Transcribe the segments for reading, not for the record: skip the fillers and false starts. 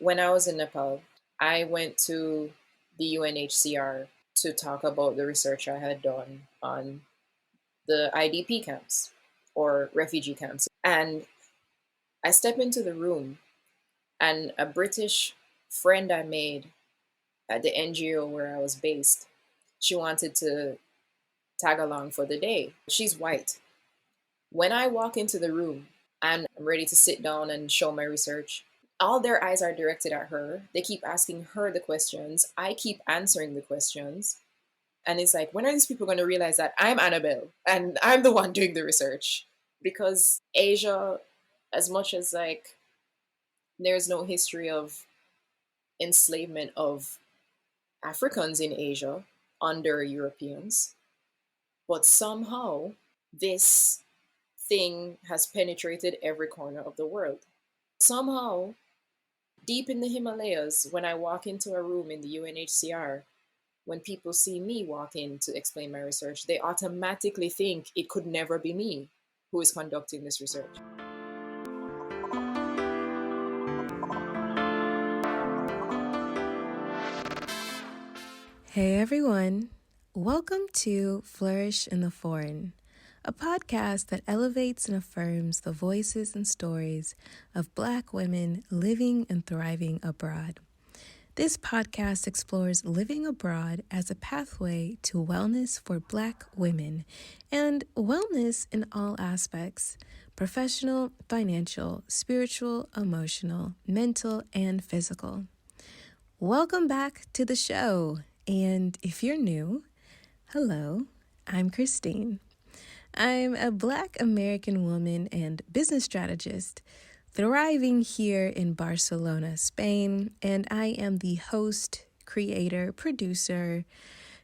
when I was in Nepal, I went to the UNHCR to talk about the research I had done on the IDP camps or refugee camps. And I step into the room, and a British friend I made at the NGO where I was based, she wanted to tag along for the day. She's white. When I walk into the room and I'm ready to sit down and show my research, all their eyes are directed at her. They keep asking her the questions. I keep answering the questions. And it's like, when are these people going to realize that I'm Annabell and I'm the one doing the research? Because Asia, as much as like there's no history of enslavement of Africans in Asia under Europeans, but somehow this thing has penetrated every corner of the world. Somehow, deep in the Himalayas, when I walk into a room in the UNHCR, when people see me walk in to explain my research, they automatically think it could never be me who is conducting this research. Hey everyone, welcome to Flourish in the Foreign, a podcast that elevates and affirms the voices and stories of Black women living and thriving abroad. This podcast explores living abroad as a pathway to wellness for Black women and wellness in all aspects: professional, financial, spiritual, emotional, mental, and physical. Welcome back to the show. And if you're new, hello, I'm Christine. I'm a Black American woman and business strategist thriving here in Barcelona, Spain, and I am the host, creator, producer,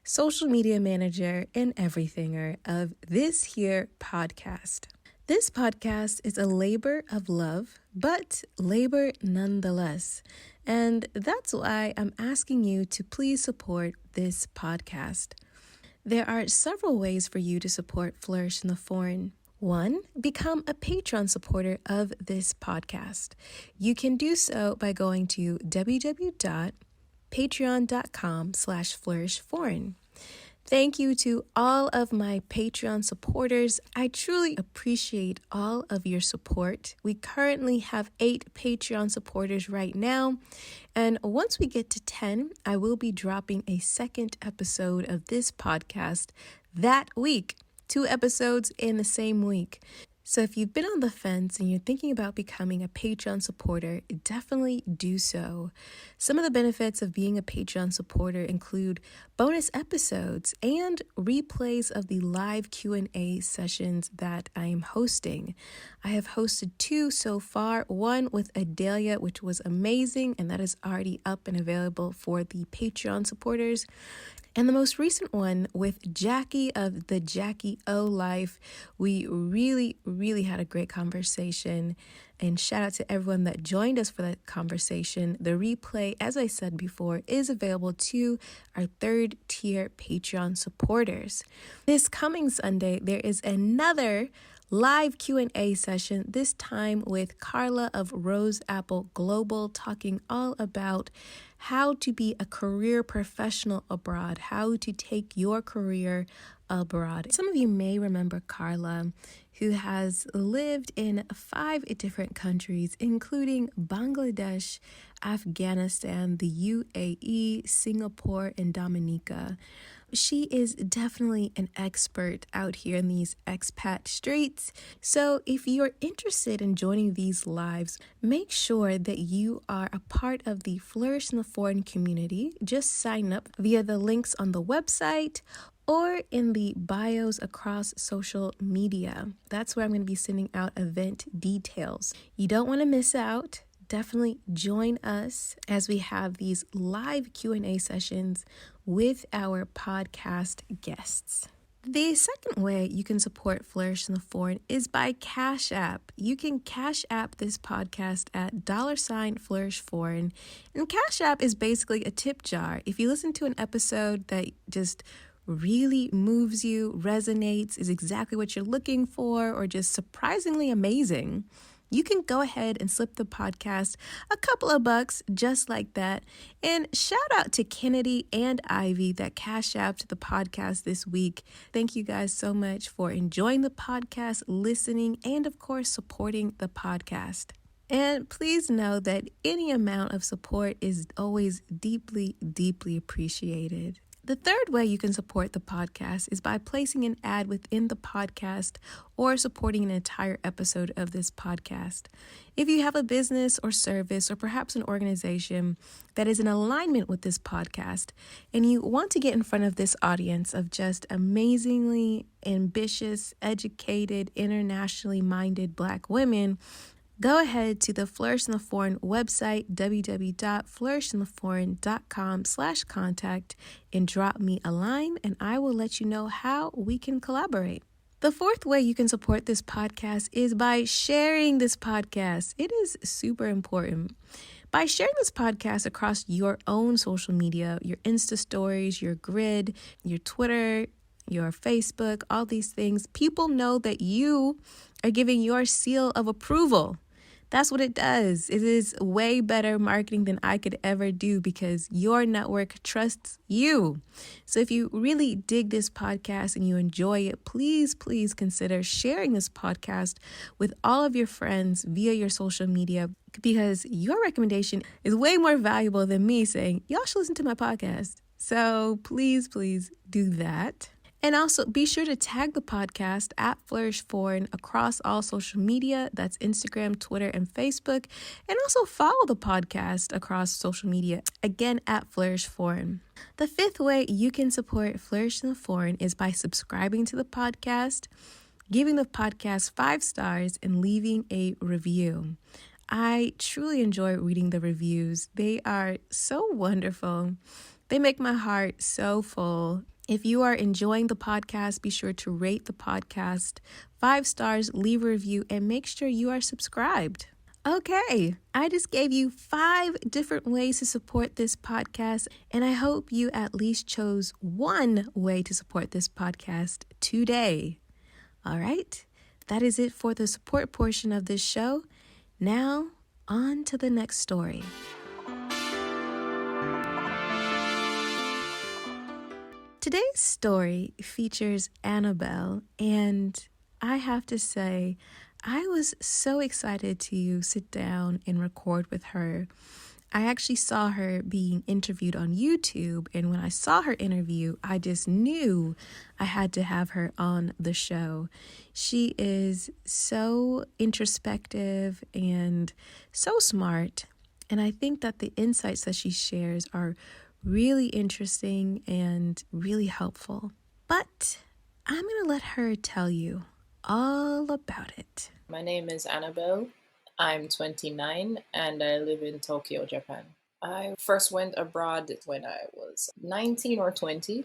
social media manager, and everythinger of this here podcast. This podcast is a labor of love, but labor nonetheless. And that's why I'm asking you to please support this podcast. There are several ways for you to support Flourish in the Foreign. 1, become a Patreon supporter of this podcast. You can do so by going to www.patreon.com/flourishforeign. Thank you to all of my Patreon supporters. I truly appreciate all of your support. We currently have 8 Patreon supporters right now. And once we get to 10, I will be dropping a second episode of this podcast that week. 2 episodes in the same week. So if you've been on the fence and you're thinking about becoming a Patreon supporter, definitely do so. Some of the benefits of being a Patreon supporter include bonus episodes and replays of the live Q&A sessions that I am hosting. I have hosted 2 so far, one with Adelia, which was amazing, and that is already up and available for the Patreon supporters. And the most recent one with Jackie of the Jackie O Life. We really had a great conversation. And shout out to everyone that joined us for that conversation. The replay, as I said before, is available to our 3rd tier Patreon supporters. This coming Sunday, there is another live Q&A session, this time with Carla of Rose Apple Global, talking all about how to be a career professional abroad, how to take your career abroad. Some of you may remember Carla, who has lived in 5 different countries, including Bangladesh, Afghanistan, the UAE, Singapore, and Dominica. She is definitely an expert out here in these expat streets. So if you're interested in joining these lives, make sure that you are a part of the Flourish in the Foreign community. Just sign up via the links on the website or in the bios across social media. That's where I'm going to be sending out event details. You don't want to miss out. Definitely join us as we have these live Q&A sessions with our podcast guests. The second way you can support Flourish in the Foreign is by Cash App. You can Cash App this podcast at $flourishforeign. And Cash App is basically a tip jar. If you listen to an episode that just really moves you, resonates, is exactly what you're looking for, or just surprisingly amazing, you can go ahead and slip the podcast a couple of bucks just like that. And shout out to Kennedy and Ivy that cash apped the podcast this week. Thank you guys so much for enjoying the podcast, listening, and of course, supporting the podcast. And please know that any amount of support is always deeply, deeply appreciated. The third way you can support the podcast is by placing an ad within the podcast or supporting an entire episode of this podcast. If you have a business or service or perhaps an organization that is in alignment with this podcast and you want to get in front of this audience of just amazingly ambitious, educated, internationally minded Black women, go ahead to the Flourish in the Foreign website, www.flourishintheforeign.com/contact, and drop me a line, and I will let you know how we can collaborate. The fourth way you can support this podcast is by sharing this podcast. It is super important. By sharing this podcast across your own social media, your Insta stories, your grid, your Twitter, your Facebook, all these things, people know that you are giving your seal of approval. That's what it does. It is way better marketing than I could ever do because your network trusts you. So if you really dig this podcast and you enjoy it, please consider sharing this podcast with all of your friends via your social media, because your recommendation is way more valuable than me saying, y'all should listen to my podcast. So please do that. And also be sure to tag the podcast at Flourish Foreign across all social media. That's Instagram, Twitter, and Facebook. And also follow the podcast across social media, again, at Flourish Foreign. The fifth way you can support Flourish in the Foreign is by subscribing to the podcast, giving the podcast 5 stars, and leaving a review. I truly enjoy reading the reviews. They are so wonderful. They make my heart so full. If you are enjoying the podcast, be sure to rate the podcast 5 stars, leave a review, and make sure you are subscribed. Okay, I just gave you 5 different ways to support this podcast, and I hope you at least chose one way to support this podcast today. All right, that is it for the support portion of this show. Now, on to the next story. Today's story features Annabell, and I have to say, I was so excited to sit down and record with her. I actually saw her being interviewed on YouTube, and when I saw her interview, I just knew I had to have her on the show. She is so introspective and so smart, and I think that the insights that she shares are really interesting and really helpful. But I'm going to let her tell you all about it. My name is Annabell. I'm 29 and I live in Tokyo, Japan. I first went abroad when I was 19 or 20,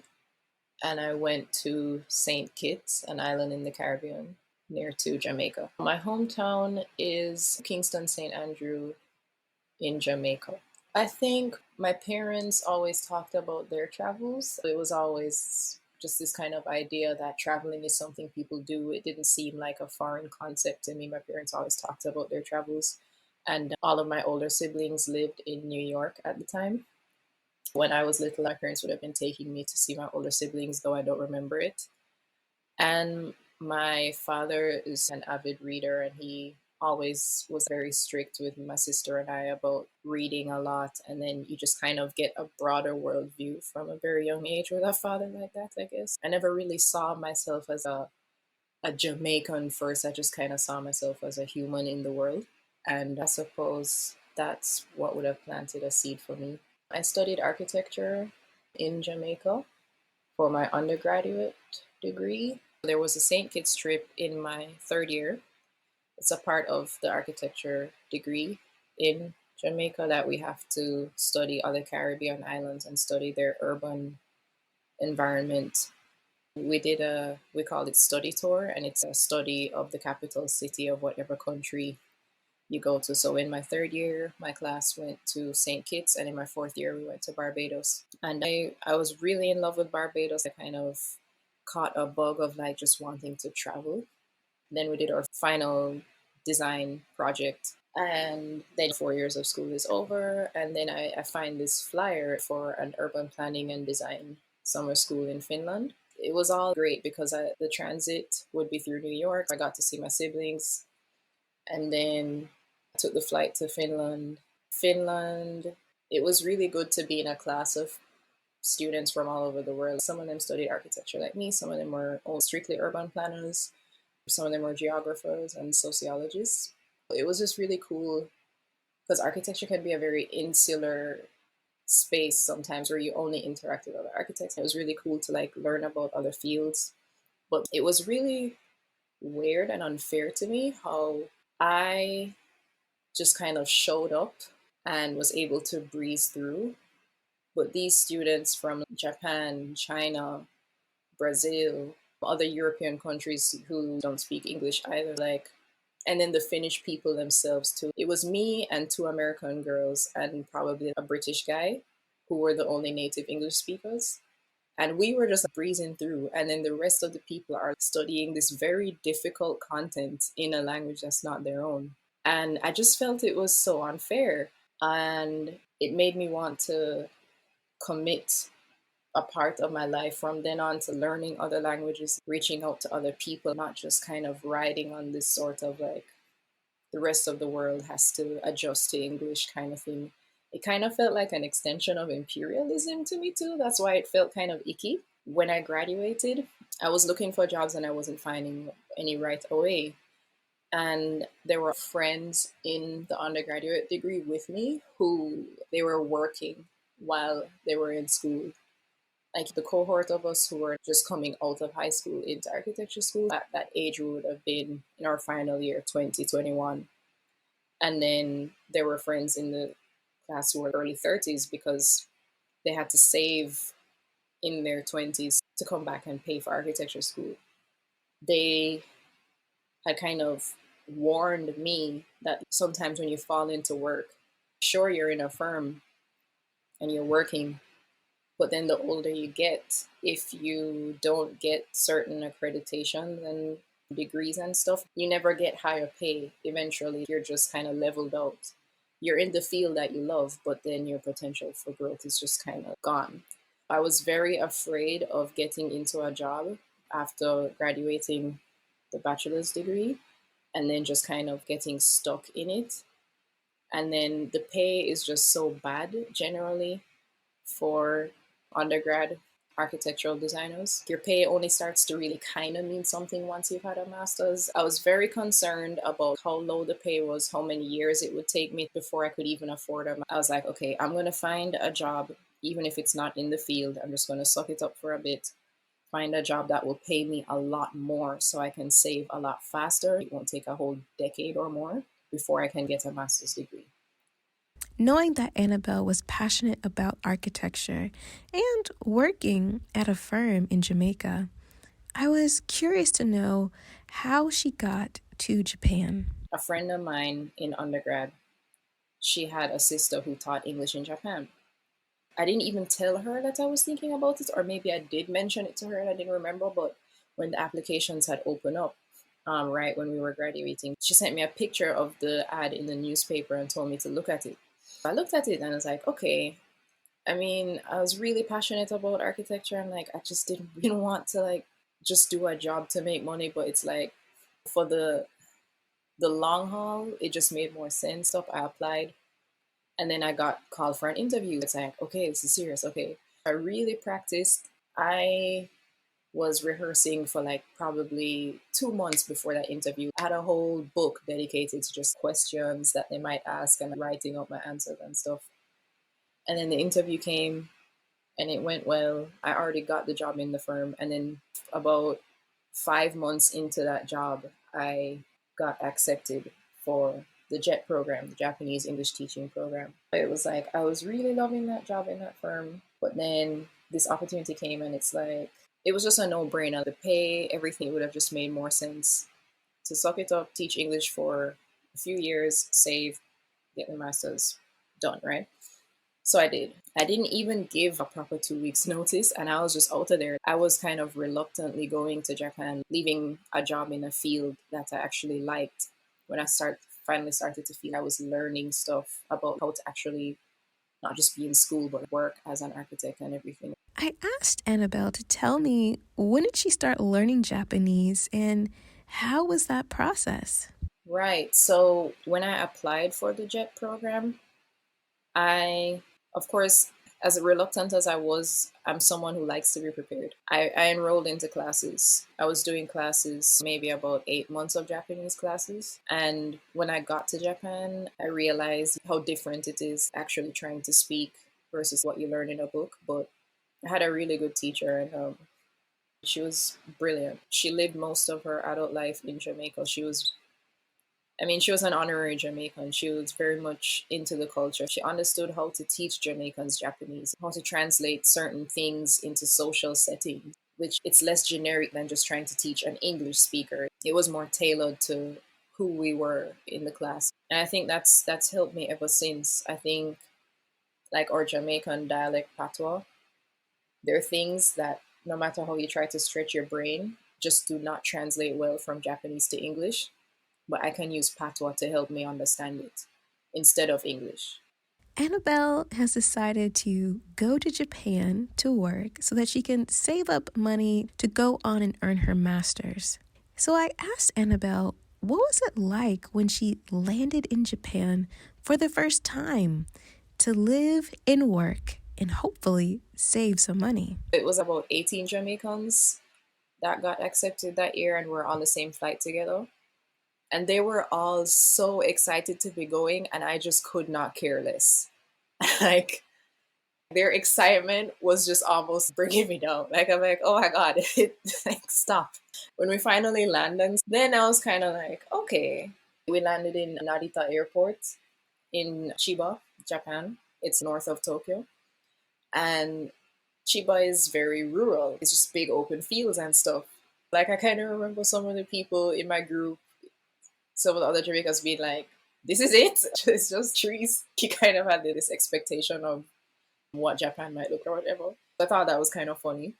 and I went to Saint Kitt, an island in the Caribbean near to Jamaica. My hometown is Kingston St. Andrew in Jamaica. I think my parents always talked about their travels. It was always just this kind of idea that traveling is something people do. It didn't seem like a foreign concept to me. My parents always talked about their travels. And all of my older siblings lived in New York at the time. When I was little, my parents would have been taking me to see my older siblings, though I don't remember it. And my father is an avid reader, and he always was very strict with my sister and I about reading a lot. And then you just kind of get a broader worldview from a very young age with a father like that, I guess. I never really saw myself as a Jamaican first. I just kind of saw myself as a human in the world. And I suppose that's what would have planted a seed for me. I studied architecture in Jamaica for my undergraduate degree. There was a Saint Kitt's trip in my 3rd year. It's a part of the architecture degree in Jamaica that we have to study other Caribbean islands and study their urban environment. We call it study tour, and it's a study of the capital city of whatever country you go to. So in my 3rd year, my class went to St. Kitts, and in my 4th year, we went to Barbados. And I was really in love with Barbados. I kind of caught a bug of like just wanting to travel. Then we did our final design project. And then 4 years of school is over, and then I find this flyer for an urban planning and design summer school in Finland. It was all great because the transit would be through New York. I got to see my siblings, and then I took the flight to Finland. Finland, it was really good to be in a class of students from all over the world. Some of them studied architecture like me, some of them were all strictly urban planners, some of them were geographers and sociologists. It was just really cool because architecture can be a very insular space sometimes where you only interact with other architects. It was really cool to like learn about other fields. But it was really weird and unfair to me how I just kind of showed up and was able to breeze through. But these students from Japan, China, Brazil, other European countries who don't speak English either, like, and then the Finnish people themselves too. It was me and two American girls and probably a British guy who were the only native English speakers. And we were just breezing through. And then the rest of the people are studying this very difficult content in a language that's not their own. And I just felt it was so unfair. And it made me want to commit a part of my life from then on to learning other languages, reaching out to other people, not just kind of riding on this sort of like the rest of the world has to adjust to English kind of thing. It kind of felt like an extension of imperialism to me too. That's why it felt kind of icky. When I graduated, I was looking for jobs and I wasn't finding any right away. And there were friends in the undergraduate degree with me who they were working while they were in school. Like the cohort of us who were just coming out of high school into architecture school, at that age we would have been in our final year, 2021. And then there were friends in the class who were early 30s because they had to save in their 20s to come back and pay for architecture school. They had kind of warned me that sometimes when you fall into work, sure, you're in a firm and you're working, but then the older you get, if you don't get certain accreditations and degrees and stuff, you never get higher pay. Eventually, you're just kind of leveled out. You're in the field that you love, but then your potential for growth is just kind of gone. I was very afraid of getting into a job after graduating the bachelor's degree and then just kind of getting stuck in it. And then the pay is just so bad generally for undergrad architectural designers. Your pay only starts to really kind of mean something once you've had a master's. I was very concerned about how low the pay was, how many years it would take me before I could even afford them. I was like, okay, I'm going to find a job, even if it's not in the field. I'm just going to suck it up for a bit, find a job that will pay me a lot more so I can save a lot faster. It won't take a whole decade or more before I can get a master's degree. Knowing that Annabell was passionate about architecture and working at a firm in Jamaica, I was curious to know how she got to Japan. A friend of mine in undergrad, she had a sister who taught English in Japan. I didn't even tell her that I was thinking about it, or maybe I did mention it to her and I didn't remember, but when the applications had opened up, right when we were graduating, she sent me a picture of the ad in the newspaper and told me to look at it. I looked at it and I was like, okay. I mean, I was really passionate about architecture and like I just didn't really want to like just do a job to make money, but it's like for the long haul, it just made more sense. Stuff I applied and then I got called for an interview. It's like, okay, this is serious. Okay. I really practiced. I was rehearsing for like probably 2 months before that interview. I had a whole book dedicated to just questions that they might ask and writing up my answers and stuff. And then the interview came and it went well. I already got the job in the firm. And then about 5 months into that job, I got accepted for the JET program, the Japanese English Teaching Program. It was like, I was really loving that job in that firm. But then this opportunity came and it's like, it was just a no-brainer. The pay, everything would have just made more sense to suck it up, teach English for a few years, save, get my master's, done, right? So I did. I didn't even give a proper 2 weeks notice and I was just out of there. I was kind of reluctantly going to Japan, leaving a job in a field that I actually liked when I finally started to feel I was learning stuff about how to actually not just be in school but work as an architect and everything. I asked Annabelle to tell me, when did she start learning Japanese and how was that process? Right. So when I applied for the JET program, I, of course, as reluctant as I was, I'm someone who likes to be prepared. I enrolled into classes. I was doing classes, maybe about 8 months of Japanese classes. And when I got to Japan, I realized how different it is actually trying to speak versus what you learn in a book. But I had a really good teacher, and she was brilliant. She lived most of her adult life in Jamaica. She was an honorary Jamaican. She was very much into the culture. She understood how to teach Jamaicans Japanese, how to translate certain things into social settings, which it's less generic than just trying to teach an English speaker. It was more tailored to who we were in the class. And I think that's helped me ever since. I think like our Jamaican dialect patois, there are things that no matter how you try to stretch your brain, just do not translate well from Japanese to English, but I can use patois to help me understand it instead of English. Annabelle has decided to go to Japan to work so that she can save up money to go on and earn her master's. So I asked Annabelle, what was it like when she landed in Japan for the first time to live and work and hopefully save some money? It was about 18 Jamaicans that got accepted that year and were on the same flight together. And they were all so excited to be going, and I just could not care less. Like, their excitement was just almost bringing me down. Like, I'm like, oh my God, like, stop. When we finally landed, then I was kind of like, okay. We landed in Narita Airport in Chiba, Japan. It's north of Tokyo. And Chiba is very rural. It's just big open fields and stuff. Like, I kind of remember some of the people in my group, some of the other Jamaicans being like, this is it. It's just trees. He kind of had this expectation of what Japan might look or whatever. I thought that was kind of funny.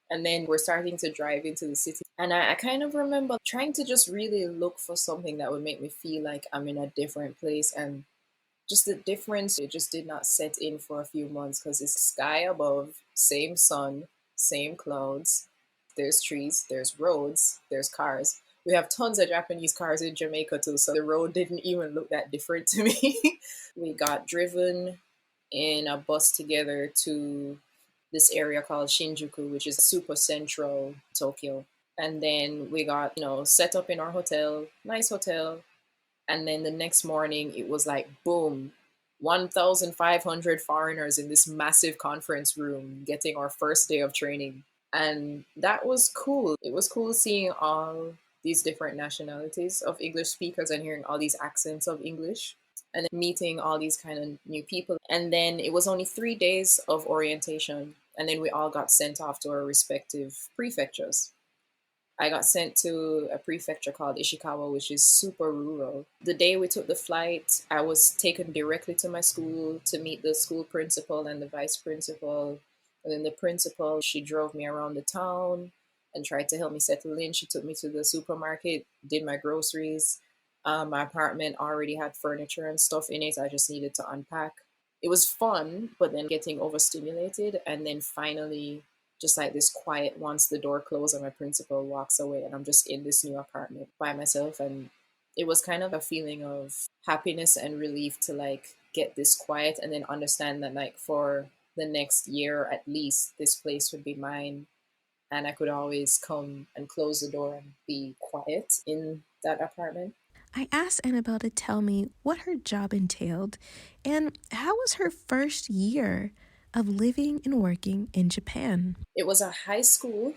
And then we're starting to drive into the city. And I kind of remember trying to just really look for something that would make me feel like I'm in a different place. And just the difference, it just did not set in for a few months because it's sky above, same sun, same clouds. There's trees, there's roads, there's cars. We have tons of Japanese cars in Jamaica too, so the road didn't even look that different to me. We got driven in a bus together to this area called Shinjuku, which is super central Tokyo. And then we got, set up in our hotel, nice hotel. And then the next morning, it was like, boom, 1,500 foreigners in this massive conference room getting our first day of training. And that was cool. It was cool seeing all these different nationalities of English speakers and hearing all these accents of English and then meeting all these kind of new people. And then it was only 3 days of orientation. And then we all got sent off to our respective prefectures. I got sent to a prefecture called Ishikawa, which is super rural. The day we took the flight, I was taken directly to my school to meet the school principal and the vice principal. And then the principal, she drove me around the town and tried to help me settle in. She took me to the supermarket, did my groceries. My apartment already had furniture and stuff in it. I just needed to unpack. It was fun, but then getting overstimulated. And then finally, just like this quiet once the door closed and my principal walks away and I'm just in this new apartment by myself. And it was kind of a feeling of happiness and relief to like get this quiet and then understand that like for the next year at least this place would be mine and I could always come and close the door and be quiet in that apartment. I asked Annabelle to tell me what her job entailed and how was her first year of living and working in Japan. It was a high school,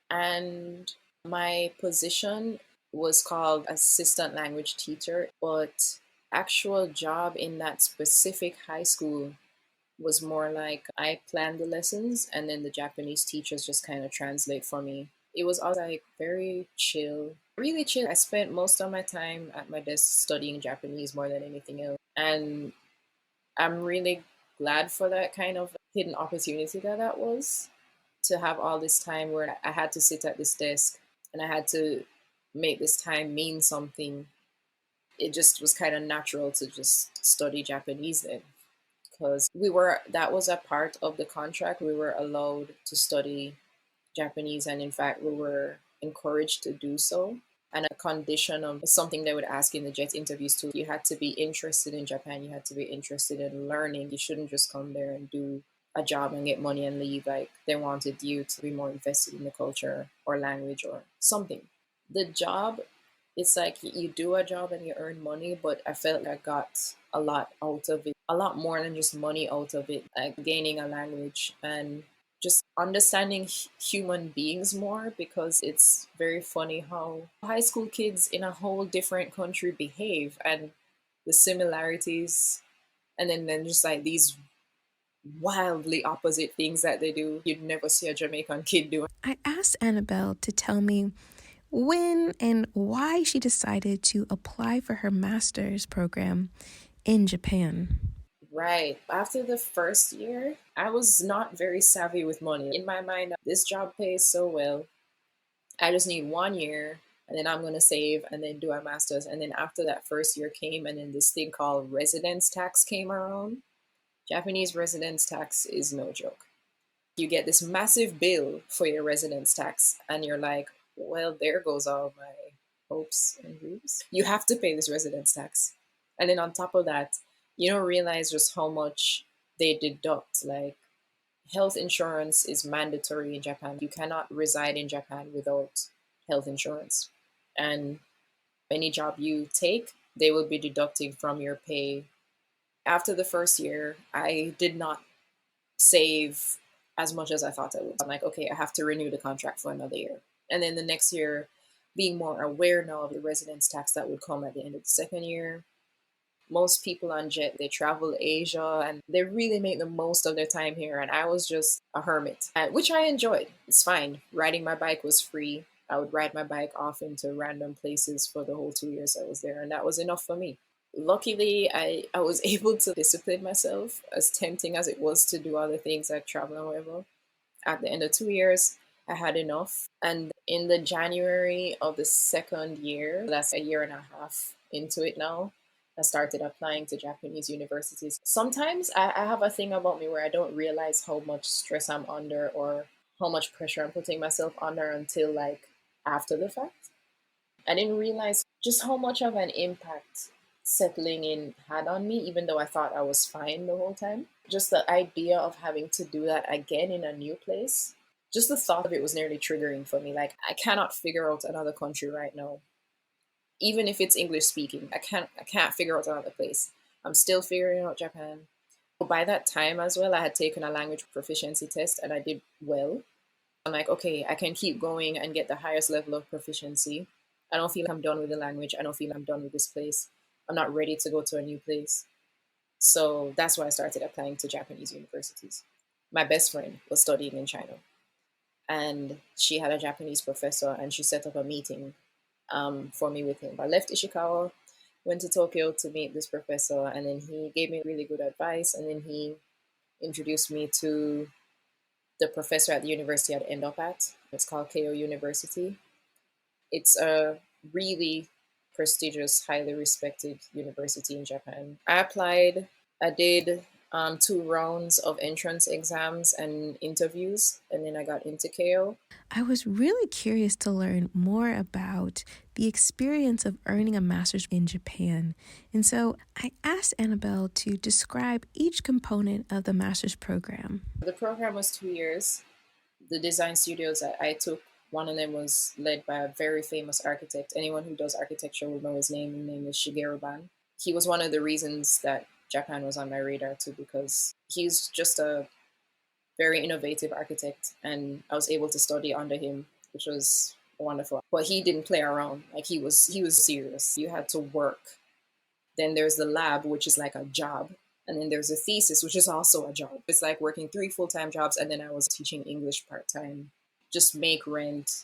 and my position was called assistant language teacher, but actual job in that specific high school was more like I planned the lessons and then the Japanese teachers just kind of translate for me. It was all like very chill, really chill. I spent most of my time at my desk studying Japanese more than anything else. And I'm really glad for that kind of hidden opportunity that was to have all this time where I had to sit at this desk and I had to make this time mean something it just was kind of natural to just study Japanese then, because that was a part of the contract. We were allowed to study Japanese, and in fact, we were encouraged to do so. And a condition of something they would ask in the jet interviews too, you had to be interested in Japan, you had to be interested in learning. You shouldn't just come there and do a job and get money and leave. Like, they wanted you to be more invested in the culture or language or something. The job, it's like you do a job and you earn money, but I felt like I got a lot out of it, a lot more than just money out of it, like gaining a language and just understanding human beings more, because it's very funny how high school kids in a whole different country behave, and the similarities, and then just like these wildly opposite things that they do you'd never see a Jamaican kid do. I asked Annabell to tell me when and why she decided to apply for her master's program in Japan. Right. After the first year, I was not very savvy with money. In my mind, this job pays so well. I just need 1 year and then I'm going to save and then do a master's. And then after that first year came, and then this thing called residence tax came around. Japanese residence tax is no joke. You get this massive bill for your residence tax, and you're like, well, there goes all my hopes and dreams. You have to pay this residence tax. And then on top of that, you don't realize just how much they deduct. Like, health insurance is mandatory in Japan. You cannot reside in Japan without health insurance. And any job you take, they will be deducting from your pay. After the first year, I did not save as much as I thought I would. I'm like, okay, I have to renew the contract for another year. And then the next year, being more aware now of the residence tax that would come at the end of the second year. Most people on jet, they travel Asia and they really make the most of their time here. And I was just a hermit, which I enjoyed. It's fine. Riding my bike was free. I would ride my bike off into random places for the whole 2 years I was there. And that was enough for me. Luckily, I was able to discipline myself, as tempting as it was to do other things like travel and whatever. At the end of 2 years, I had enough. And in the January of the second year, that's a year and a half into it now, I started applying to Japanese universities. Sometimes I have a thing about me where I don't realize how much stress I'm under or how much pressure I'm putting myself under until like after the fact. I didn't realize just how much of an impact settling in had on me, even though I thought I was fine the whole time. Just the idea of having to do that again in a new place, just the thought of it was nearly triggering for me. Like, I cannot figure out another country right now. Even if it's English speaking, I can't figure out another place. I'm still figuring out Japan. By that time as well, I had taken a language proficiency test and I did well. I'm like, okay, I can keep going and get the highest level of proficiency. I don't feel like I'm done with the language. I don't feel like I'm done with this place. I'm not ready to go to a new place. So that's why I started applying to Japanese universities. My best friend was studying in China, and she had a Japanese professor, and she set up a meeting for me with him. I left Ishikawa, went to Tokyo to meet this professor, and then he gave me really good advice, and then he introduced me to the professor at the university I'd end up at. It's called Keio University. It's a really prestigious, highly respected university in Japan. I applied. I did 2 rounds of entrance exams and interviews, and then I got into Keio. I was really curious to learn more about the experience of earning a master's in Japan. And so I asked Annabell to describe each component of the master's program. The program was 2 years. The design studios that I took, one of them was led by a very famous architect. Anyone who does architecture will know his name. His name is Shigeru Ban. He was one of the reasons that Japan was on my radar too, because he's just a very innovative architect, and I was able to study under him, which was wonderful. But he didn't play around. Like, he was serious. You had to work. Then there's the lab, which is like a job. And then there's a thesis, which is also a job. It's like working 3 full-time jobs, and then I was teaching English part-time. Just make rent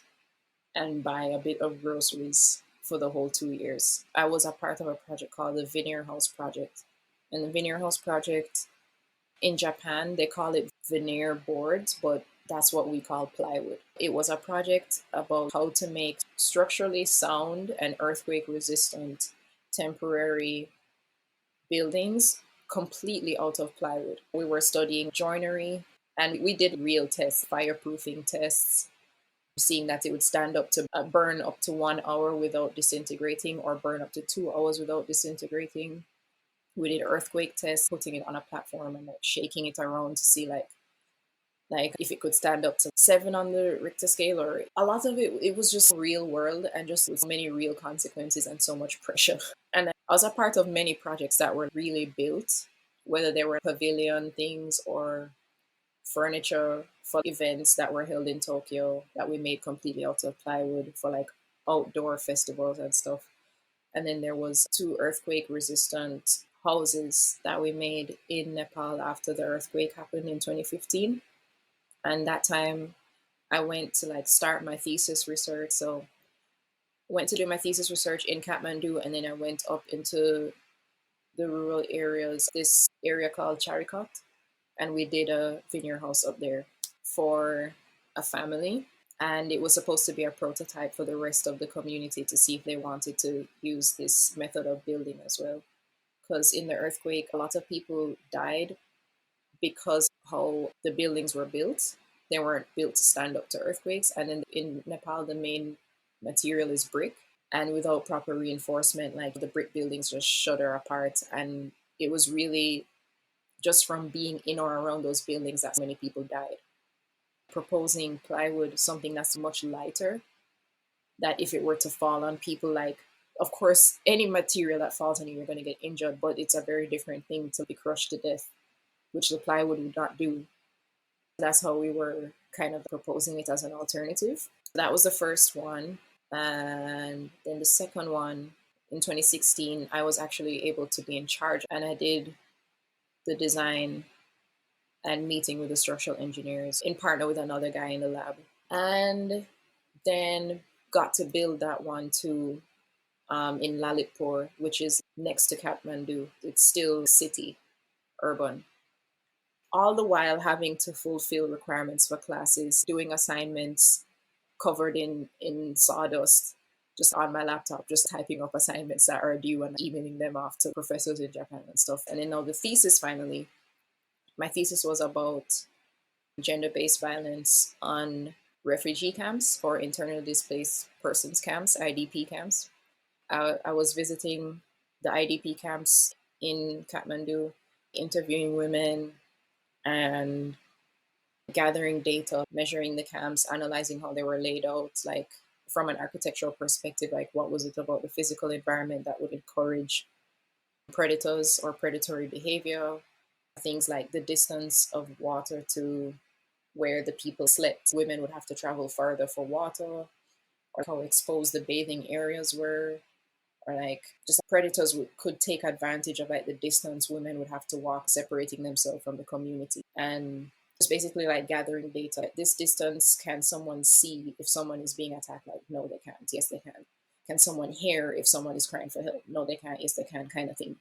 and buy a bit of groceries for the whole 2 years. I was a part of a project called the Veneer House Project. And the Veneer House Project, in Japan, they call it veneer boards, but that's what we call plywood. It was a project about how to make structurally sound and earthquake resistant temporary buildings completely out of plywood. We were studying joinery and we did real tests, fireproofing tests, seeing that it would stand up to burn up to 1 hour without disintegrating or burn up to 2 hours without disintegrating. We did earthquake tests, putting it on a platform and like shaking it around to see like if it could stand up to 7 on the Richter scale. Or a lot of it was just real world and just so many real consequences and so much pressure. And I was a part of many projects that were really built, whether they were pavilion things or furniture for events that were held in Tokyo that we made completely out of plywood for like outdoor festivals and stuff. And then there was 2 earthquake resistant houses that we made in Nepal after the earthquake happened in 2015. And that time I went to like start my thesis research. So went to do my thesis research in Kathmandu, and then I went up into the rural areas, this area called Charikot, and we did a vineyard house up there for a family. And it was supposed to be a prototype for the rest of the community to see if they wanted to use this method of building as well. Because in the earthquake, a lot of people died because how the buildings were built. They weren't built to stand up to earthquakes. And in Nepal, the main material is brick. And without proper reinforcement, like the brick buildings just shudder apart. And it was really just from being in or around those buildings that many people died. Proposing plywood, something that's much lighter, that if it were to fall on people, like, of course, any material that falls on you, you're going to get injured, but it's a very different thing to be crushed to death, which the plywood would not do. That's how we were kind of proposing it as an alternative. That was the first one. And then the second one, in 2016, I was actually able to be in charge, and I did the design and meeting with the structural engineers in partner with another guy in the lab. And then got to build that one too in Lalitpur, which is next to Kathmandu. It's still city, urban. All the while having to fulfill requirements for classes, doing assignments covered in sawdust, just on my laptop, just typing up assignments that are due and emailing them off to professors in Japan and stuff. And then now the thesis finally, my thesis was about gender-based violence on refugee camps or internally displaced persons camps, IDP camps. I was visiting the IDP camps in Kathmandu, interviewing women and gathering data, measuring the camps, analyzing how they were laid out, like from an architectural perspective, like what was it about the physical environment that would encourage predators or predatory behavior, things like the distance of water to where the people slept. Women would have to travel further for water, or how exposed the bathing areas were, or like just predators could take advantage of like the distance women would have to walk, separating themselves from the community. And it's basically like gathering data. This distance, can someone see if someone is being attacked? Like, no, they can't. Yes, they can. Can someone hear if someone is crying for help? No, they can't. Yes, they can, kind of thing.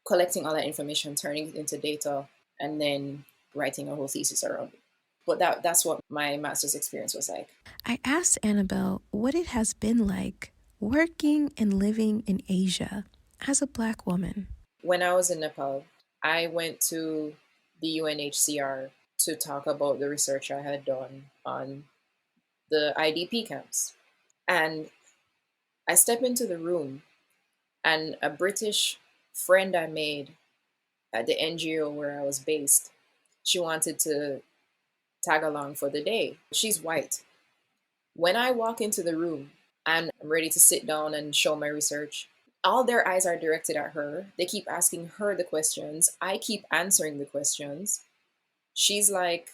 Collecting all that information, turning it into data, and then writing a whole thesis around it. But that's what my master's experience was like. I asked Annabell what it has been like working and living in Asia as a Black woman. When I was in Nepal, I went to the UNHCR to talk about the research I had done on the IDP camps. And I stepped into the room, and a British friend I made at the NGO where I was based, she wanted to tag along for the day. She's white. When I walk into the room and I'm ready to sit down and show my research, all their eyes are directed at her. They keep asking her the questions. I keep answering the questions. She's like,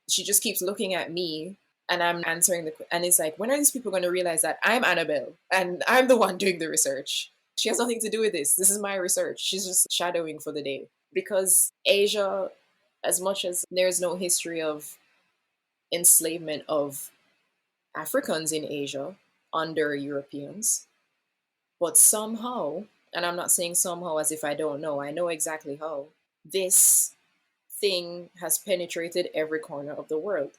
she just keeps looking at me and I'm answering and it's like, when are these people going to realize that I'm Annabell and I'm the one doing the research? She has nothing to do with this. This is my research. She's just shadowing for the day. Because Asia, as much as there's no history of enslavement of Africans in Asia under Europeans, but somehow, and I'm not saying somehow as if I don't know, I know exactly how, this thing has penetrated every corner of the world.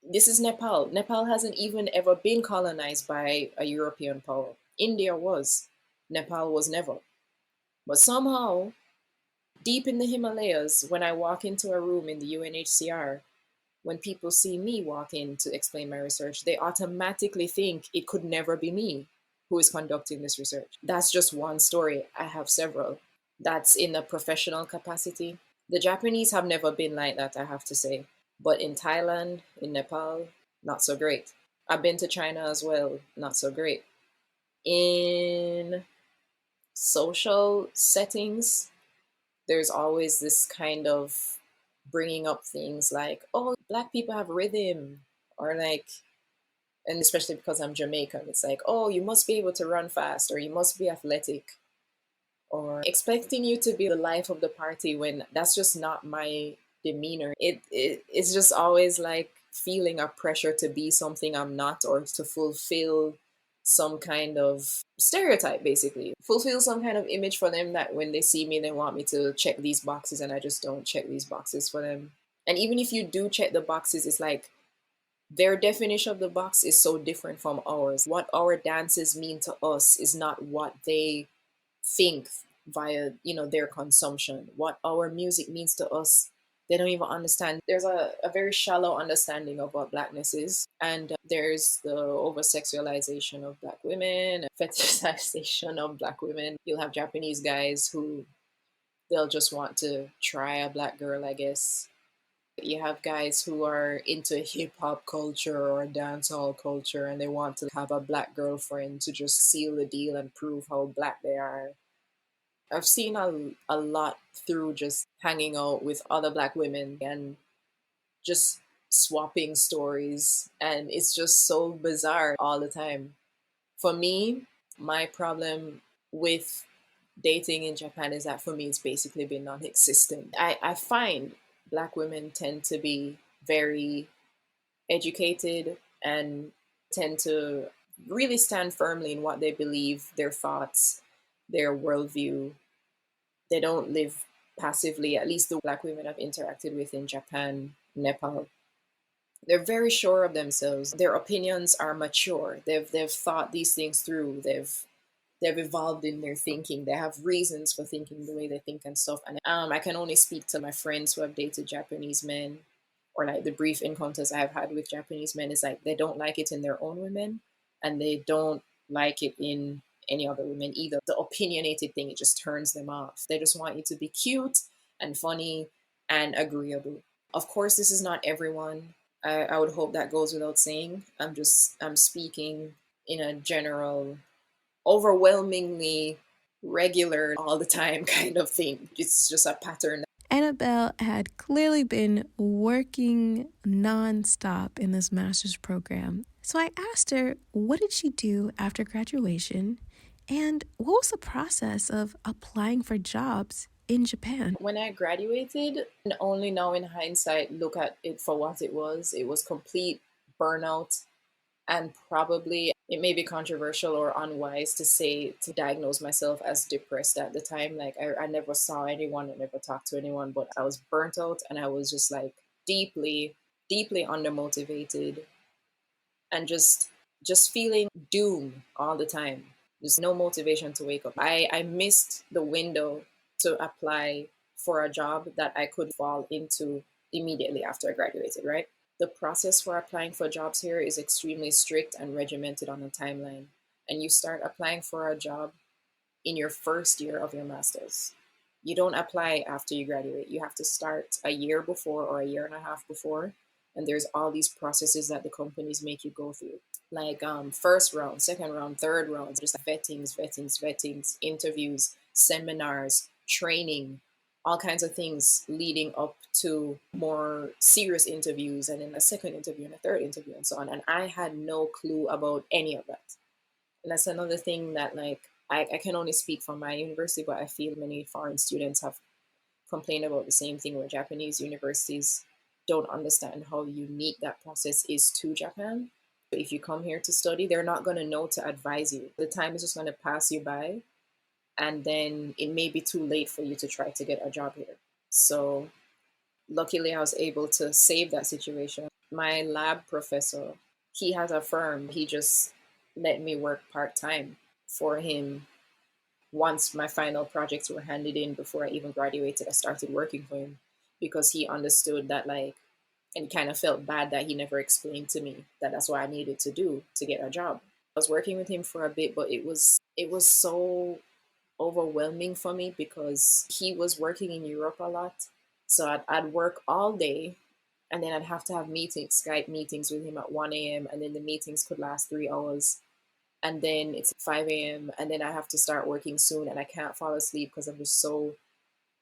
This is Nepal. Nepal hasn't even ever been colonized by a European power. India was. Nepal was never. But somehow, deep in the Himalayas, when I walk into a room in the UNHCR, when people see me walk in to explain my research, they automatically think it could never be me who is conducting this research. That's just one story. I have several. That's in a professional capacity. The Japanese have never been like that, I have to say. But in Thailand, in Nepal, not so great. I've been to China as well, not so great. In social settings, there's always this kind of bringing up things like, oh, black people have rhythm, or like, and especially because I'm Jamaican, it's like, oh, you must be able to run fast, or you must be athletic, or expecting you to be the life of the party when that's just not my demeanor. It's just always like feeling a pressure to be something I'm not, or to fulfill some kind of stereotype, basically fulfill some kind of image for them, that when they see me they want me to check these boxes, and I just don't check these boxes for them. And even if you do check the boxes, it's like their definition of the box is so different from ours. What our dances mean to us is not what they think via, their consumption. What our music means to us, they don't even understand. There's a very shallow understanding of what blackness is, and there's the over sexualization of black women, fetishization of black women. You'll have Japanese guys who they'll just want to try a black girl, I guess. You have guys who are into hip hop culture or dancehall culture, and they want to have a black girlfriend to just seal the deal and prove how black they are. I've seen a lot through just hanging out with other black women and just swapping stories. And it's just so bizarre all the time. For me, my problem with dating in Japan is that for me, it's basically been non existent. I find black women tend to be very educated and tend to really stand firmly in what they believe, their thoughts, their worldview. They don't live passively, at least the black women I've interacted with in Japan, Nepal. They're very sure of themselves. Their opinions are mature. They've thought these things through. They've evolved in their thinking. They have reasons for thinking the way they think and stuff. And I can only speak to my friends who have dated Japanese men, or like the brief encounters I've had with Japanese men, is like they don't like it in their own women, and they don't like it in any other women either. The opinionated thing, it just turns them off. They just want you to be cute and funny and agreeable. Of course, this is not everyone. I would hope that goes without saying. I'm speaking in a general, overwhelmingly regular, all the time kind of thing. It's just a pattern. Annabell had clearly been working nonstop in this master's program. So I asked her, what did she do after graduation? And what was the process of applying for jobs in Japan? When I graduated, and only now in hindsight, look at it for what it was complete burnout. And probably it may be controversial or unwise to say, to diagnose myself as depressed at the time. Like I never saw anyone, I never talked to anyone, but I was burnt out, and I was just like deeply, deeply undermotivated, and just feeling doom all the time. There's no motivation to wake up. I missed the window to apply for a job that I could fall into immediately after I graduated, right? The process for applying for jobs here is extremely strict and regimented on a timeline. And you start applying for a job in your first year of your master's. You don't apply after you graduate. You have to start a year before or a year and a half before. And there's all these processes that the companies make you go through, like first round, second round, third round, just vettings, interviews, seminars, training, all kinds of things leading up to more serious interviews, and then a second interview and a third interview and so on. And I had no clue about any of that. And that's another thing that, like, I can only speak for my university, but I feel many foreign students have complained about the same thing, where Japanese universities don't understand how unique that process is to Japan. If you come here to study, they're not going to know to advise you. The time is just going to pass you by, and then it may be too late for you to try to get a job here. So luckily, I was able to save that situation. My lab professor, he has a firm. He just let me work part-time for him once my final projects were handed in before I even graduated, I started working for him because he understood that, like, and kind of felt bad that he never explained to me that that's what I needed to do to get a job. I was working with him for a bit, but it was so overwhelming for me because he was working in Europe a lot. So I'd work all day, and then I'd have to have meetings, Skype meetings with him at 1 a.m. And then the meetings could last 3 hours. And then it's 5 a.m. And then I have to start working soon, and I can't fall asleep because I'm just so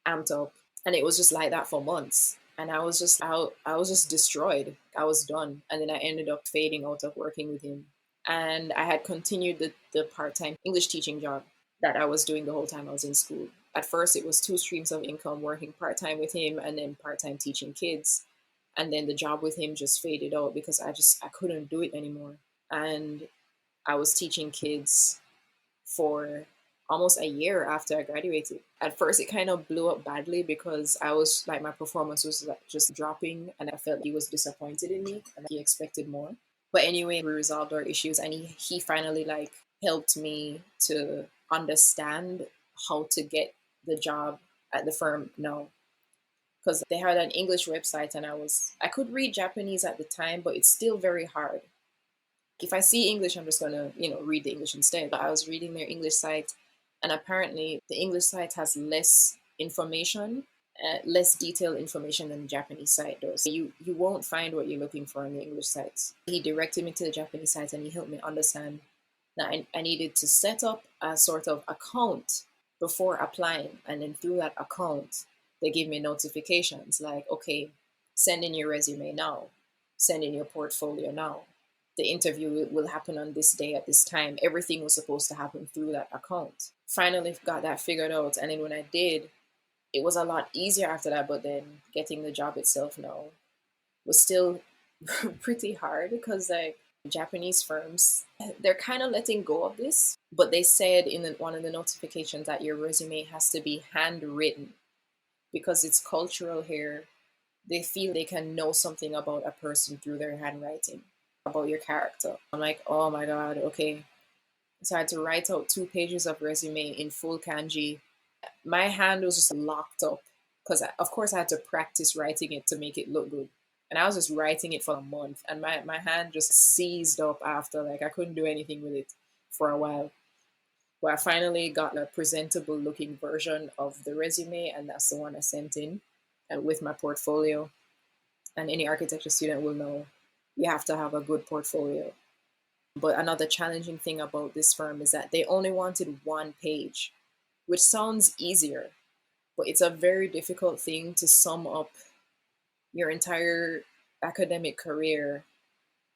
amped up. And it was just like that for months. And I was just out, I was just destroyed. I was done. And then I ended up fading out of working with him. And I had continued the part time English teaching job that I was doing the whole time I was in school. At first, it was two streams of income, working part time with him and then part time teaching kids. And then the job with him just faded out because I couldn't do it anymore. And I was teaching kids for almost a year after I graduated. At first, it kind of blew up badly because I was like, my performance was like just dropping, and I felt he was disappointed in me and he expected more. But anyway, we resolved our issues, and he finally like helped me to understand how to get the job at the firm now, because they had an English website, and I could read Japanese at the time, but it's still very hard. If I see English, I'm just gonna, read the English instead. But I was reading their English site, and apparently the English site has less information, less detailed information than the Japanese site does. You won't find what you're looking for on the English sites. He directed me to the Japanese site, and he helped me understand that I needed to set up a sort of account before applying, and then through that account, they give me notifications like, okay, send in your resume now, send in your portfolio now, the interview will happen on this day at this time. Everything was supposed to happen through that account. Finally got that figured out. And then when I did, it was a lot easier after that. But then getting the job itself now was still pretty hard because, like, Japanese firms, they're kind of letting go of this. But they said in one of the notifications that your resume has to be handwritten because it's cultural here. They feel they can know something about a person through their handwriting, about your character. I'm like, oh my God, okay. So I had to write out 2 pages of resume in full kanji. My hand was just locked up because, of course, I had to practice writing it to make it look good. And I was just writing it for a month, and my hand just seized up after. Like, I couldn't do anything with it for a while. But I finally got a presentable looking version of the resume, and that's the one I sent in with my portfolio. And any architecture student will know you have to have a good portfolio. But another challenging thing about this firm is that they only wanted 1 page, which sounds easier, but it's a very difficult thing to sum up your entire academic career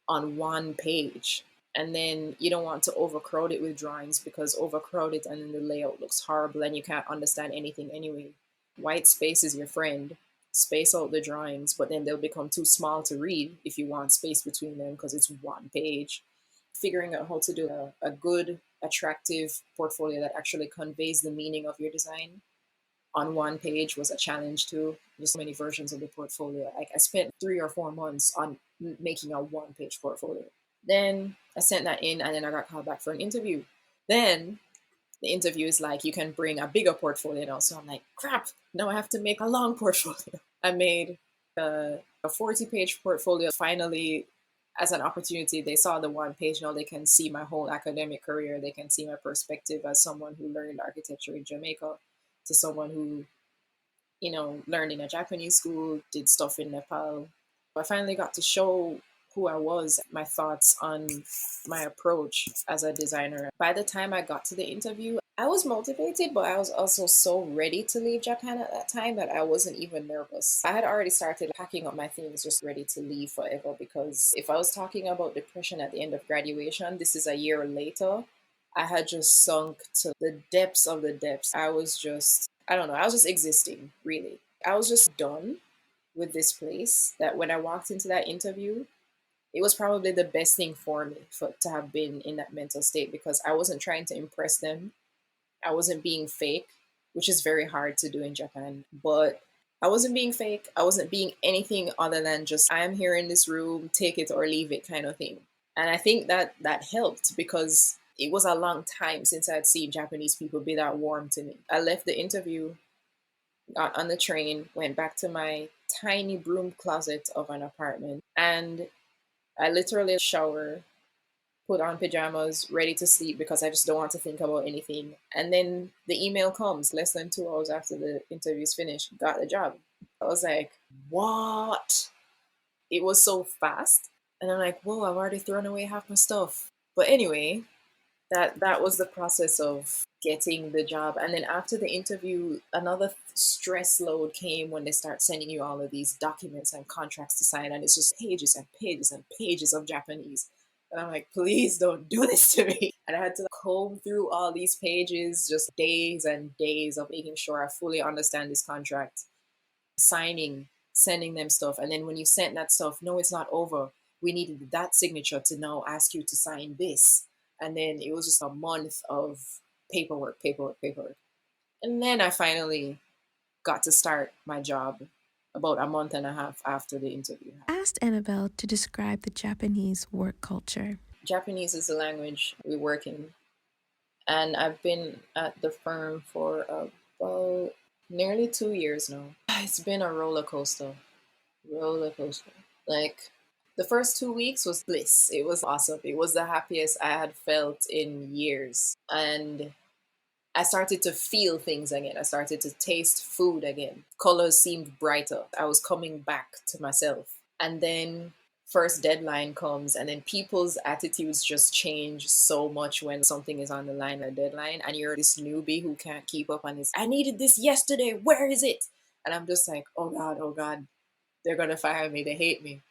on 1 page. And then you don't want to overcrowd it with drawings because overcrowd it and then the layout looks horrible and you can't understand anything anyway. White space is your friend. Space out the drawings, but then they'll become too small to read if you want space between them because it's 1 page. Figuring out how to do a good, attractive portfolio that actually conveys the meaning of your design on 1 page was a challenge too. There's so many versions of the portfolio. Like, I spent 3 or 4 months on making a 1 page portfolio. Then I sent that in, and then I got called back for an interview. Then the interview is like, you can bring a bigger portfolio now. So I'm like, crap, now I have to make a long portfolio. I made a 40-page portfolio. Finally, as an opportunity, they saw the 1 page. Now they can see my whole academic career. They can see my perspective as someone who learned architecture in Jamaica to someone who, learned in a Japanese school, did stuff in Nepal. I finally got to show who I was, my thoughts on my approach as a designer. By the time I got to the interview, I was motivated, but I was also so ready to leave Japan at that time that I wasn't even nervous. I had already started packing up my things, just ready to leave forever, because if I was talking about depression at the end of graduation, this is a year later, I had just sunk to the depths of the depths. I was just, I don't know, I was just existing, really. I was just done with this place that when I walked into that interview, it was probably the best thing for me to have been in that mental state because I wasn't trying to impress them. I wasn't being fake, which is very hard to do in Japan. But I wasn't being fake. I wasn't being anything other than just, I am here in this room, take it or leave it kind of thing. And I think that helped because It was a long time since I'd seen Japanese people be that warm to me. I left the interview, got on the train, went back to my tiny broom closet of an apartment, and I literally shower, put on pajamas, ready to sleep because I just don't want to think about anything. And then the email comes less than 2 hours after the interview's finished. Got the job. I was like, what? It was so fast. And I'm like, whoa, I've already thrown away half my stuff. But anyway, that was the process of getting the job. And then after the interview, another stress load came when they start sending you all of these documents and contracts to sign, and it's just pages and pages and pages of Japanese. And I'm like, please don't do this to me. And I had to comb through all these pages, just days and days of making sure I fully understand this contract, signing, sending them stuff. And then when you sent that stuff, no, it's not over. We needed that signature to now ask you to sign this. And then it was just a month of paperwork, paperwork, paperwork. And then I finally got to start my job about a month and a half after the interview. Asked Annabell to describe the Japanese work culture. Japanese is the language we work in. And I've been at the firm for about nearly 2 years now. It's been a roller coaster. Roller coaster. Like, the first 2 weeks was bliss. It was awesome. It was the happiest I had felt in years. And I started to feel things again. I started to taste food again. Colors seemed brighter. I was coming back to myself. And then first deadline comes, and then people's attitudes just change so much when something is on the line, a deadline, and you're this newbie who can't keep up on this. I needed this yesterday. Where is it? And I'm just like, oh God, they're gonna fire me. They hate me.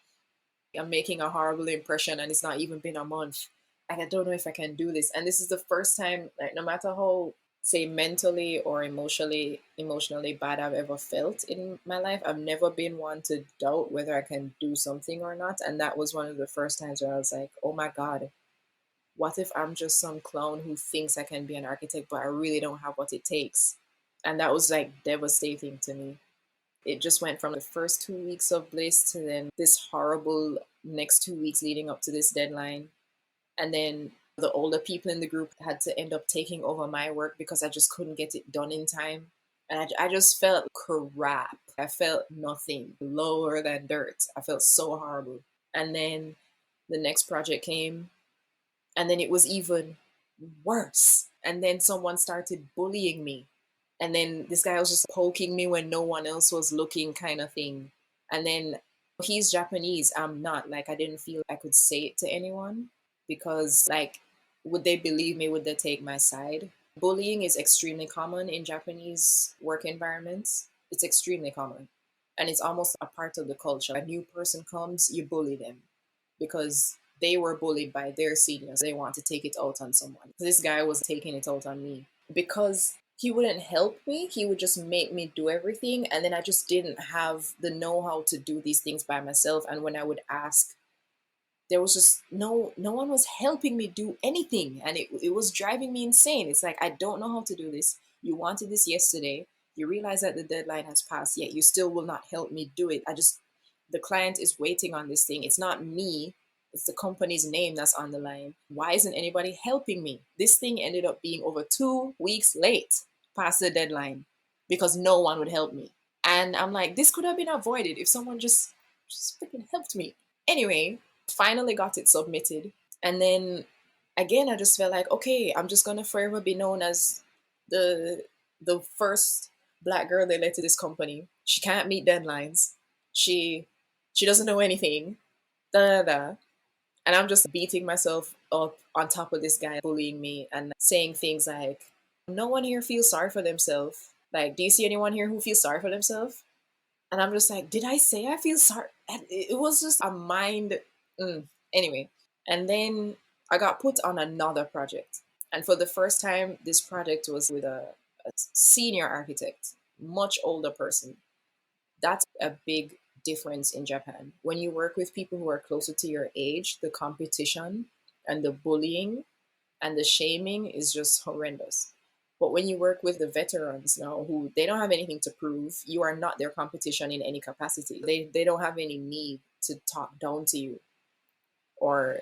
I'm making a horrible impression, and it's not even been a month. And I don't know if I can do this. And this is the first time, like, no matter how, say, mentally or emotionally bad I've ever felt in my life, I've never been one to doubt whether I can do something or not. And that was one of the first times where I was like, oh my God, what if I'm just some clown who thinks I can be an architect, but I really don't have what it takes? And that was like devastating to me. It just went from the first 2 weeks of bliss to then this horrible next 2 weeks leading up to this deadline. And then the older people in the group had to end up taking over my work because I just couldn't get it done in time. And I just felt crap. I felt nothing, lower than dirt. I felt so horrible. And then the next project came, and then it was even worse. And then someone started bullying me. And then this guy was just poking me when no one else was looking, kind of thing. And then he's Japanese, I'm not. Like, I didn't feel I could say it to anyone because, like, would they believe me? Would they take my side? Bullying is extremely common in Japanese work environments. It's extremely common. And it's almost a part of the culture. A new person comes, you bully them because they were bullied by their seniors. They want to take it out on someone. This guy was taking it out on me because he wouldn't help me. He would just make me do everything. And then I just didn't have the know-how to do these things by myself. And when I would ask, there was just no one was helping me do anything. And it was driving me insane. It's like, I don't know how to do this. You wanted this yesterday. You realize that the deadline has passed, yet you still will not help me do it. The client is waiting on this thing. It's not me. It's the company's name that's on the line. Why isn't anybody helping me? This thing ended up being over 2 weeks late past the deadline because no one would help me. And I'm like, this could have been avoided if someone just freaking helped me. Anyway, finally got it submitted. And then again, I just felt like, okay, I'm just gonna forever be known as the first black girl they let to this company. She can't meet deadlines. She doesn't know anything. Da da da. And I'm just beating myself up on top of this guy bullying me and saying things like, no one here feels sorry for themselves. Like, do you see anyone here who feels sorry for themselves? And I'm just like, did I say I feel sorry? And it was just a mind. Anyway. And then I got put on another project. And for the first time, this project was with a senior architect, much older person. That's a big difference in Japan. When you work with people who are closer to your age, the competition and the bullying and the shaming is just horrendous. But when you work with the veterans now who they don't have anything to prove, you are not their competition in any capacity. They don't have any need to talk down to you or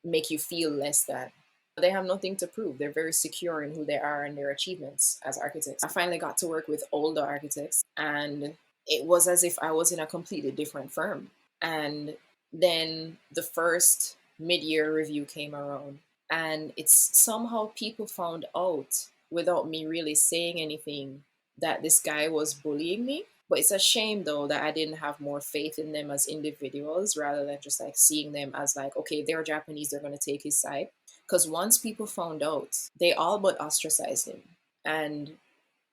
make you feel less than. They have nothing to prove. They're very secure in who they are and their achievements as architects. I finally got to work with older architects, and it was as if I was in a completely different firm. And then the first mid year review came around, and it's somehow people found out without me really saying anything that this guy was bullying me. But it's a shame though that I didn't have more faith in them as individuals rather than just like seeing them as like, okay, they're Japanese, they're going to take his side. Because once people found out, they all but ostracized him. And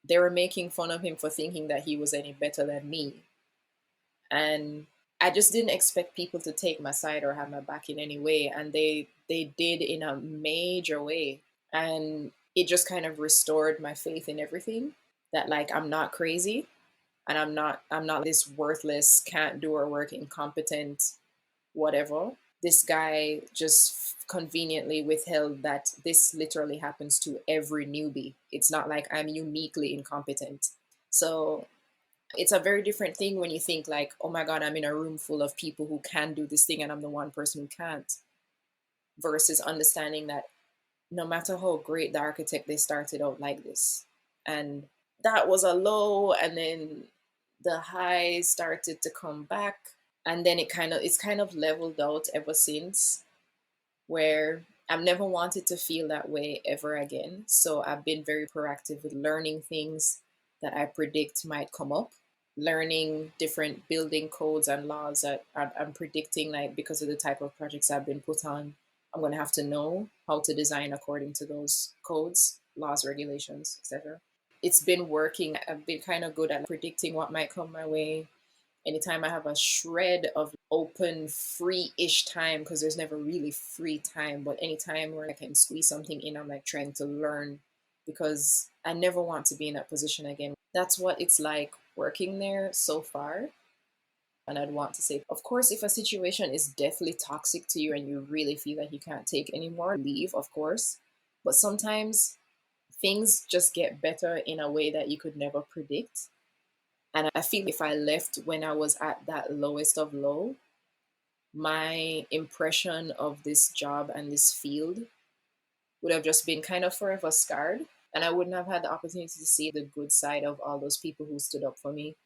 they were making fun of him for thinking that he was any better than me. And I just didn't expect people to take my side or have my back in any way. And they did in a major way. And it just kind of restored my faith in everything. That like I'm not crazy and I'm not this worthless, can't do or work, incompetent, whatever. This guy just conveniently withheld that this literally happens to every newbie. It's not like I'm uniquely incompetent. So it's a very different thing when you think like, oh my God, I'm in a room full of people who can do this thing and I'm the one person who can't, versus understanding that no matter how great the architect, they started out like this. And that was a low, and then the highs started to come back, and then it's kind of leveled out ever since, where I've never wanted to feel that way ever again. So I've been very proactive with learning things that I predict might come up, learning different building codes and laws that I'm predicting, like because of the type of projects I've been put on, I'm going to have to know how to design according to those codes, laws, regulations, etc. It's been working. I've been kind of good at predicting what might come my way. Anytime I have a shred of open, free ish time, because there's never really free time, but anytime where I can squeeze something in, I'm like trying to learn because I never want to be in that position again. That's what it's like working there so far. And I'd want to say, of course, if a situation is definitely toxic to you and you really feel that you can't take anymore, leave, of course. But sometimes things just get better in a way that you could never predict. And I feel if I left when I was at that lowest of low, my impression of this job and this field would have just been kind of forever scarred. And I wouldn't have had the opportunity to see the good side of all those people who stood up for me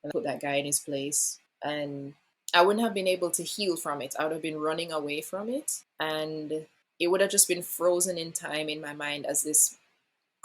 and put that guy in his place. And I wouldn't have been able to heal from it. I would have been running away from it. And it would have just been frozen in time in my mind as this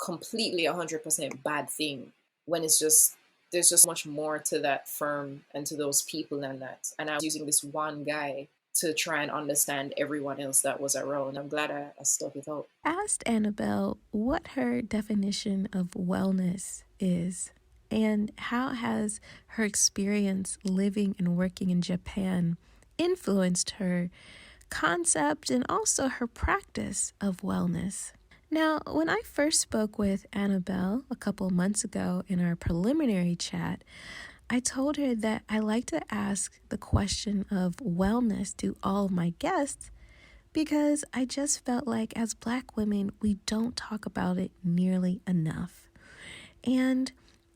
completely 100% bad thing, when it's just there's just much more to that firm and to those people than that. And I was using this one guy to try and understand everyone else that was around. I'm glad I stuck it out. Asked Annabell what her definition of wellness is and how has her experience living and working in Japan influenced her concept and also her practice of wellness. Now, when I first spoke with Annabell a couple of months ago in our preliminary chat, I told her that I like to ask the question of wellness to all of my guests because I just felt like as Black women, we don't talk about it nearly enough. And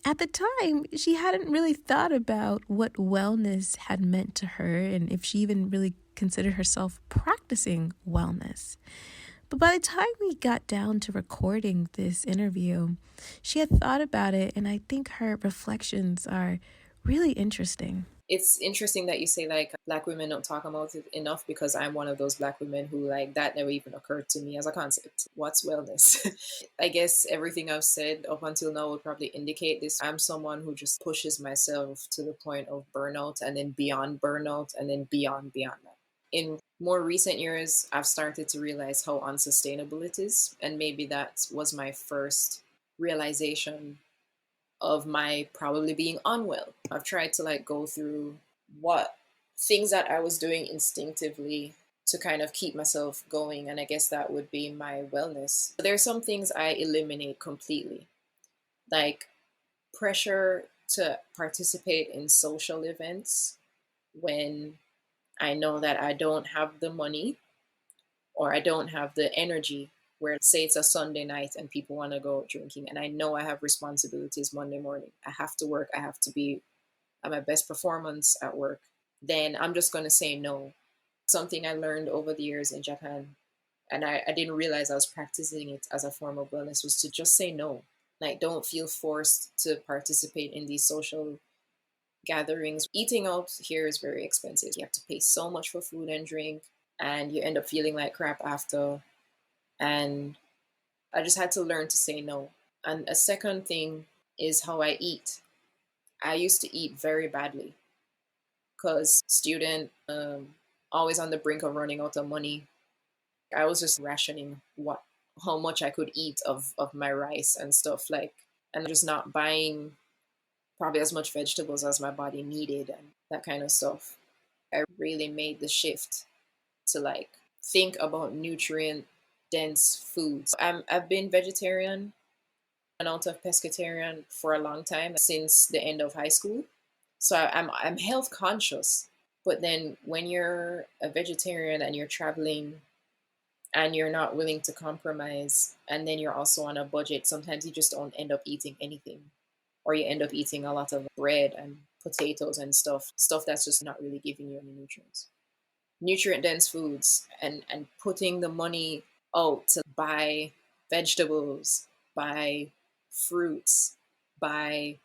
at the time, she hadn't really thought about what wellness had meant to her and if she even really considered herself practicing wellness. But by the time we got down to recording this interview, she had thought about it, and I think her reflections are really interesting. It's interesting that you say like Black women don't talk about it enough, because I'm one of those Black women who like that never even occurred to me as a concept. What's wellness? I guess everything I've said up until now would probably indicate this. I'm someone who just pushes myself to the point of burnout and then beyond burnout and then beyond that. In more recent years, I've started to realize how unsustainable it is. And maybe that was my first realization of my probably being unwell. I've tried to like go through what things that I was doing instinctively to kind of keep myself going. And I guess that would be my wellness. There are some things I eliminate completely, like pressure to participate in social events when I know that I don't have the money or I don't have the energy. Where say it's a Sunday night and people want to go drinking, and I know I have responsibilities Monday morning. I have to work. I have to be at my best performance at work. Then I'm just going to say no. Something I learned over the years in Japan. and I didn't realize I was practicing it as a form of wellness, was to just say no. Like, don't feel forced to participate in these social gatherings. Eating out here is very expensive. You have to pay so much for food and drink, and you end up feeling like crap after. And I just had to learn to say no. And a second thing is how I eat. I used to eat very badly because student, always on the brink of running out of money. I was just rationing how much I could eat of my rice and stuff, like, and just not buying probably as much vegetables as my body needed and that kind of stuff. I really made the shift to like think about nutrient dense foods. I've been vegetarian and out of pescatarian for a long time, since the end of high school. So I'm health conscious. But then when you're a vegetarian and you're traveling and you're not willing to compromise, and then you're also on a budget, sometimes you just don't end up eating anything, or you end up eating a lot of bread and potatoes and stuff that's just not really giving you any nutrients. Nutrient dense foods, and putting the money out to buy vegetables, buy fruits, buy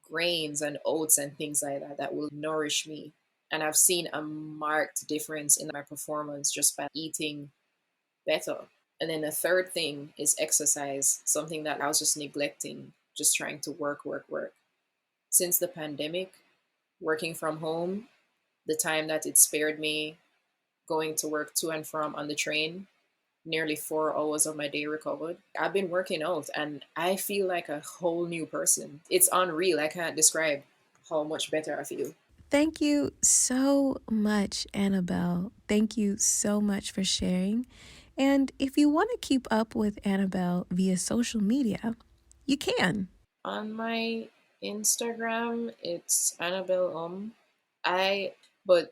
grains and oats and things like that that will nourish me. And I've seen a marked difference in my performance just by eating better. And then the third thing is exercise, something that I was just neglecting, just trying to work. Since the pandemic, working from home, the time that it spared me going to work to and from on the train, nearly 4 hours of my day recovered. I've been working out and I feel like a whole new person. It's unreal. I can't describe how much better I feel. Thank you so much, Annabell. Thank you so much for sharing. And if you want to keep up with Annabell via social media, you can. On my Instagram, it's Annabell. But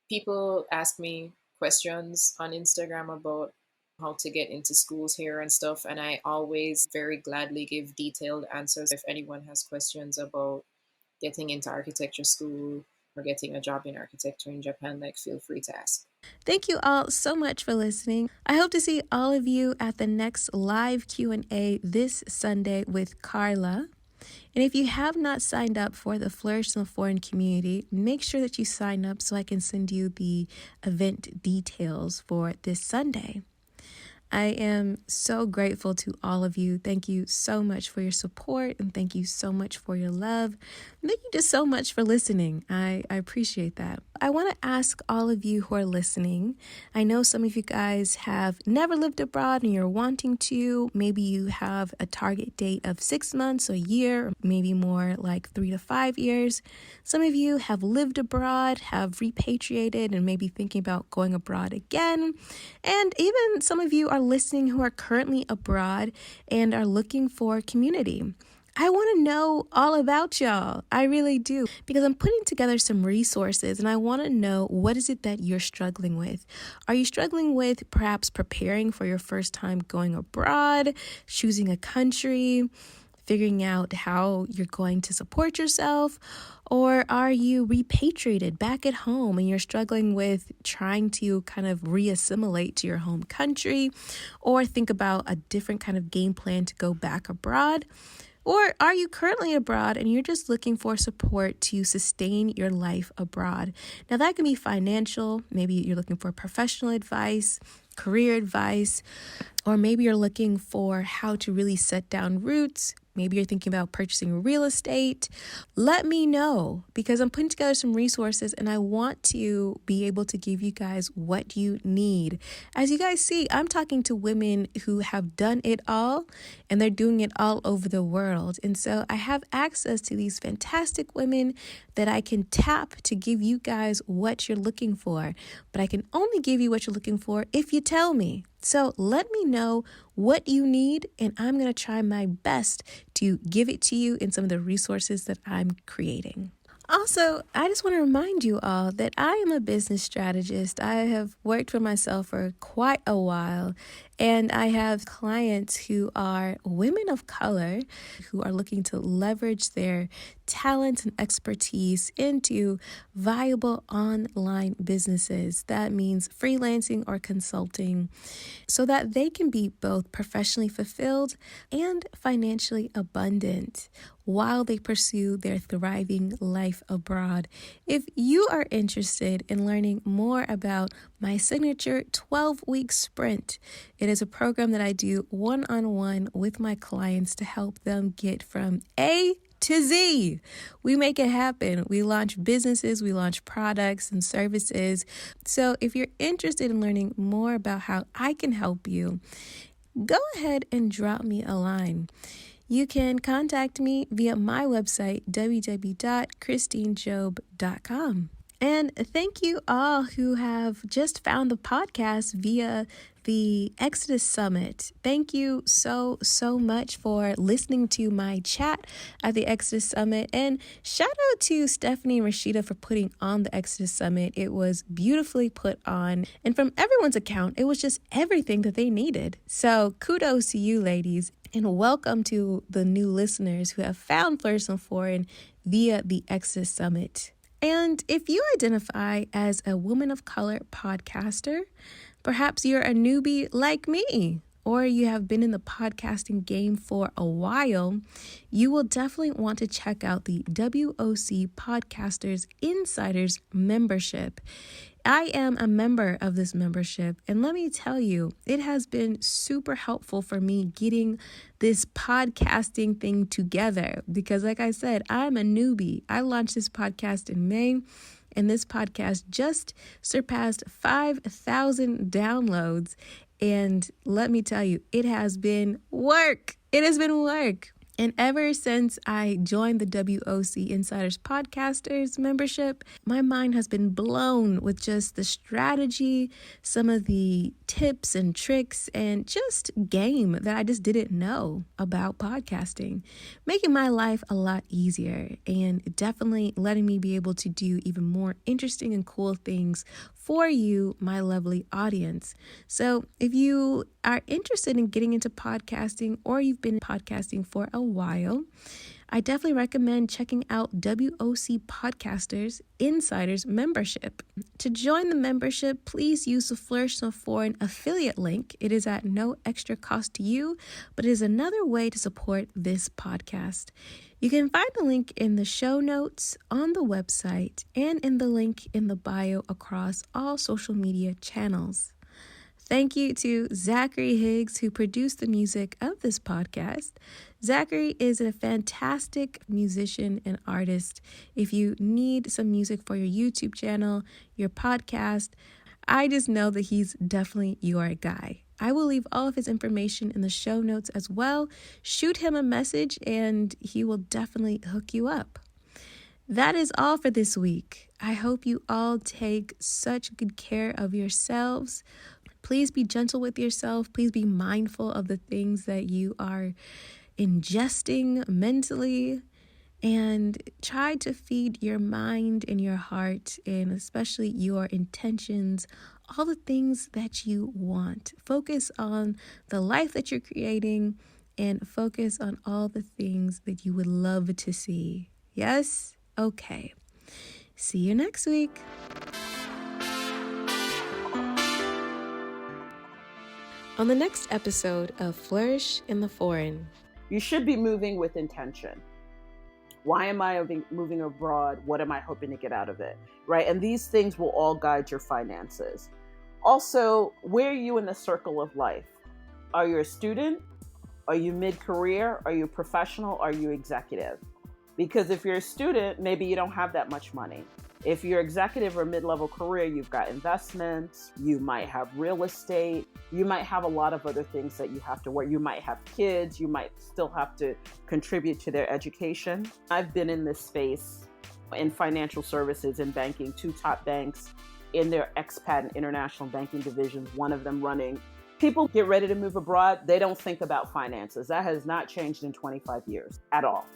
people ask me questions on Instagram about how to get into schools here and stuff, and I always very gladly give detailed answers. If anyone has questions about getting into architecture school or getting a job in architecture in Japan, like, feel free to ask. Thank you all so much for listening. I hope to see all of you at the next live Q&A this Sunday with Carla. And if you have not signed up for the Flourish in the Foreign Community, make sure that you sign up so I can send you the event details for this Sunday. I am so grateful to all of you. Thank you so much for your support, and thank you so much for your love. Thank you just so much for listening. I appreciate that. I want to ask all of you who are listening. I know some of you guys have never lived abroad and you're wanting to. Maybe you have a target date of 6 months, a year, or maybe more like 3 to 5 years. Some of you have lived abroad, have repatriated, and maybe thinking about going abroad again. And even some of you are listening who are currently abroad and are looking for community. I want to know all about y'all. I really do, because I'm putting together some resources and I want to know, what is it that you're struggling with? Are you struggling with perhaps preparing for your first time going abroad, choosing a country, figuring out how you're going to support yourself? Or are you repatriated back at home and you're struggling with trying to kind of reassimilate to your home country, or think about a different kind of game plan to go back abroad? Or are you currently abroad and you're just looking for support to sustain your life abroad? Now, that can be financial. Maybe you're looking for professional advice, career advice, or maybe you're looking for how to really set down roots. Maybe you're thinking about purchasing real estate. Let me know, because I'm putting together some resources and I want to be able to give you guys what you need. As you guys see, I'm talking to women who have done it all and they're doing it all over the world. And so I have access to these fantastic women that I can tap to give you guys what you're looking for. But I can only give you what you're looking for if you tell me. So let me know what you need, and I'm going to try my best to give it to you in some of the resources that I'm creating. Also, I just want to remind you all that I am a business strategist. I have worked for myself for quite a while, and I have clients who are women of color who are looking to leverage their talents and expertise into viable online businesses. That means freelancing or consulting so that they can be both professionally fulfilled and financially abundant while they pursue their thriving life abroad. If you are interested in learning more about my signature 12-week sprint, it is a program that I do one-on-one with my clients to help them get from A to Z. We make it happen. We launch businesses, we launch products and services. So if you're interested in learning more about how I can help you, go ahead and drop me a line. You can contact me via my website, www.christinejob.com. And thank you all who have just found the podcast via the Exodus Summit. Thank you so much for listening to my chat at the Exodus Summit. And shout out to Stephanie and Rashida for putting on the Exodus Summit. It was beautifully put on. And from everyone's account, it was just everything that they needed. So kudos to you, ladies. And welcome to the new listeners who have found Flourish and Foreign via the Exodus Summit. And if you identify as a woman of color podcaster, perhaps you're a newbie like me, or you have been in the podcasting game for a while, you will definitely want to check out the WOC Podcasters Insiders membership. I am a member of this membership, and let me tell you, it has been super helpful for me getting this podcasting thing together because, like I said, I'm a newbie. I launched this podcast in May, and this podcast just surpassed 5,000 downloads. And let me tell you, it has been work. It has been work. And ever since I joined the WOC Insiders Podcasters membership, my mind has been blown with just the strategy, some of the tips and tricks, and just game that I just didn't know about podcasting, making my life a lot easier and definitely letting me be able to do even more interesting and cool things for you, my lovely audience. So if you are interested in getting into podcasting or you've been podcasting for a while, I definitely recommend checking out WOC Podcasters Insiders membership. To join the membership, please use the Flourish and Foreign affiliate link. It is at no extra cost to you, but it is another way to support this podcast. You can find the link in the show notes, on the website, and in the link in the bio across all social media channels. Thank you to Zachary Higgs, who produced the music of this podcast. Zachary is a fantastic musician and artist. If you need some music for your YouTube channel, your podcast, I just know that he's definitely your guy. I will leave all of his information in the show notes as well. Shoot him a message and he will definitely hook you up. That is all for this week. I hope you all take such good care of yourselves. Please be gentle with yourself. Please be mindful of the things that you are ingesting mentally, and try to feed your mind and your heart, and especially your intentions, all the things that you want. Focus on the life that you're creating and focus on all the things that you would love to see. Yes? Okay. See you next week. On the next episode of Flourish in the Foreign. You should be moving with intention. Why am I moving abroad? What am I hoping to get out of it? Right? And these things will all guide your finances. Also, where are you in the circle of life? Are you a student? Are you mid-career? Are you a professional? Are you executive? Because if you're a student, maybe you don't have that much money. If you're executive or mid-level career, you've got investments, you might have real estate, you might have a lot of other things that you have to work. You might have kids, you might still have to contribute to their education. I've been in this space in financial services and banking, 2 top banks in their expat and international banking divisions, one of them running. People get ready to move abroad, they don't think about finances. That has not changed in 25 years at all.